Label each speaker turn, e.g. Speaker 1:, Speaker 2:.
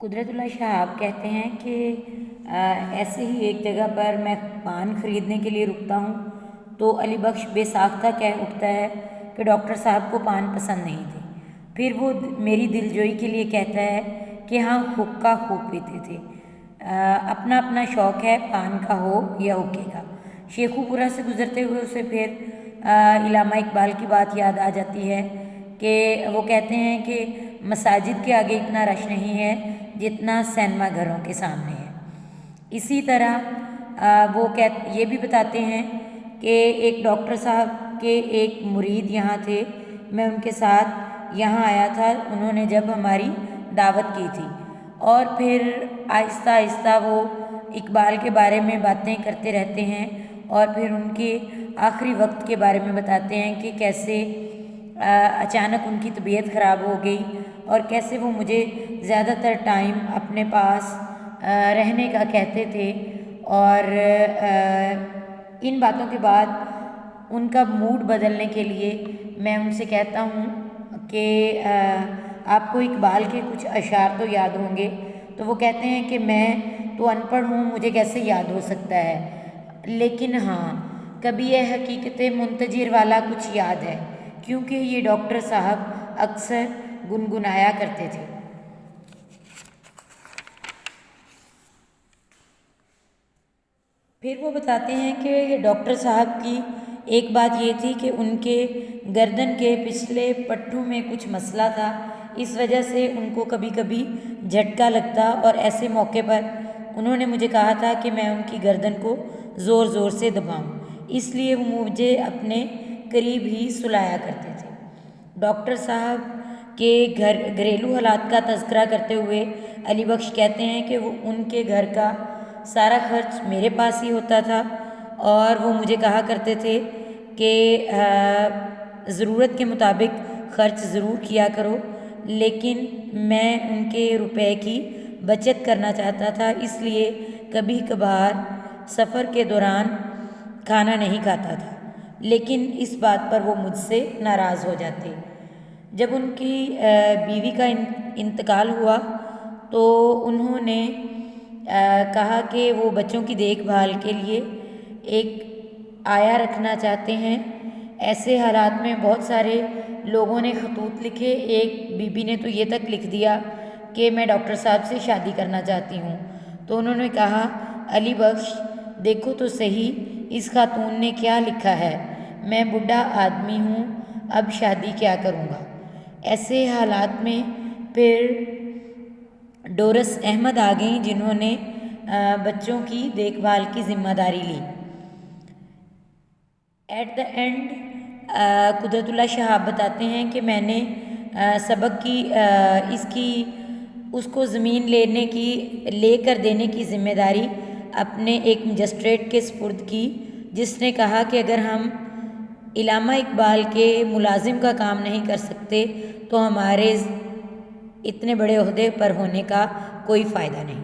Speaker 1: قدرت اللہ شہاب کہتے ہیں کہ ایسے ہی ایک جگہ پر میں پان خریدنے کے لیے رکتا ہوں تو علی بخش بے ساختہ کہہ اٹھتا ہے کہ ڈاکٹر صاحب کو پان پسند نہیں تھے۔ پھر وہ میری دلجوئی کے لیے کہتا ہے کہ ہاں حقہ خوب پیتے تھے۔ اپنا اپنا شوق ہے، پان کا ہو یا حقے کا۔ شیخو پورہ سے گزرتے ہوئے اسے پھر علامہ اقبال کی بات یاد آ جاتی ہے کہ وہ کہتے ہیں کہ مساجد کے آگے اتنا رش نہیں ہے جتنا سینما گھروں کے سامنے ہے۔ اسی طرح وہ یہ بھی بتاتے ہیں کہ ایک ڈاکٹر صاحب کے ایک مرید یہاں تھے، میں ان کے ساتھ یہاں آیا تھا، انہوں نے جب ہماری دعوت کی تھی، اور پھر آہستہ آہستہ وہ اقبال کے بارے میں باتیں کرتے رہتے ہیں اور پھر ان کے آخری وقت کے بارے میں بتاتے ہیں کہ کیسے اچانک ان کی طبیعت خراب ہو گئی اور کیسے وہ مجھے زیادہ تر ٹائم اپنے پاس رہنے کا کہتے تھے، اور ان باتوں کے بعد ان کا موڈ بدلنے کے لیے میں ان سے کہتا ہوں کہ آپ کو اقبال کے کچھ اشعار تو یاد ہوں گے، تو وہ کہتے ہیں کہ میں تو ان پڑھ ہوں، مجھے کیسے یاد ہو سکتا ہے، لیکن ہاں کبھی یہ حقیقت منتظر والا کچھ یاد ہے، کیونکہ یہ ڈاکٹر صاحب اکثر گنگنایا کرتے تھے۔ پھر وہ بتاتے ہیں کہ ڈاکٹر صاحب کی ایک بات یہ تھی کہ ان کے گردن کے پچھلے پٹھوں میں کچھ مسئلہ تھا، اس وجہ سے ان کو کبھی کبھی جھٹکا لگتا، اور ایسے موقع پر انہوں نے مجھے کہا تھا کہ میں ان کی گردن کو زور زور سے دباؤں، اس لیے وہ مجھے اپنے قریب ہی سلایا کرتے تھے۔ ڈاکٹر صاحب کے گھریلو حالات کا تذکرہ کرتے ہوئے علی بخش کہتے ہیں کہ وہ ان کے گھر کا سارا خرچ میرے پاس ہی ہوتا تھا، اور وہ مجھے کہا کرتے تھے کہ ضرورت کے مطابق خرچ ضرور کیا کرو، لیکن میں ان کے روپے کی بچت کرنا چاہتا تھا، اس لیے کبھی کبھار سفر کے دوران کھانا نہیں کھاتا تھا، لیکن اس بات پر وہ مجھ سے ناراض ہو جاتے۔ جب ان کی بیوی کا انتقال ہوا تو انہوں نے کہا کہ وہ بچوں کی دیکھ بھال کے لیے ایک آیا رکھنا چاہتے ہیں۔ ایسے حالات میں بہت سارے لوگوں نے خطوط لکھے، ایک بی بی نے تو یہ تک لکھ دیا کہ میں ڈاکٹر صاحب سے شادی کرنا چاہتی ہوں، تو انہوں نے کہا علی بخش دیکھو تو صحیح اس خاتون نے کیا لکھا ہے، میں بوڑھا آدمی ہوں، اب شادی کیا کروں گا۔ ایسے حالات میں پھر ڈورس احمد آ گئیں، جنہوں نے بچوں کی دیکھ بھال کی ذمہ داری لی۔ ایٹ دا اینڈ قدرت اللہ شہاب بتاتے ہیں کہ میں نے سبق کی اس کو زمین لے کر دینے کی ذمہ داری اپنے ایک مجسٹریٹ کے سپرد کی، جس نے کہا کہ اگر ہم علامہ اقبال کے ملازم کا کام نہیں کر سکتے تو ہمارے اتنے بڑے عہدے پر ہونے کا کوئی فائدہ نہیں۔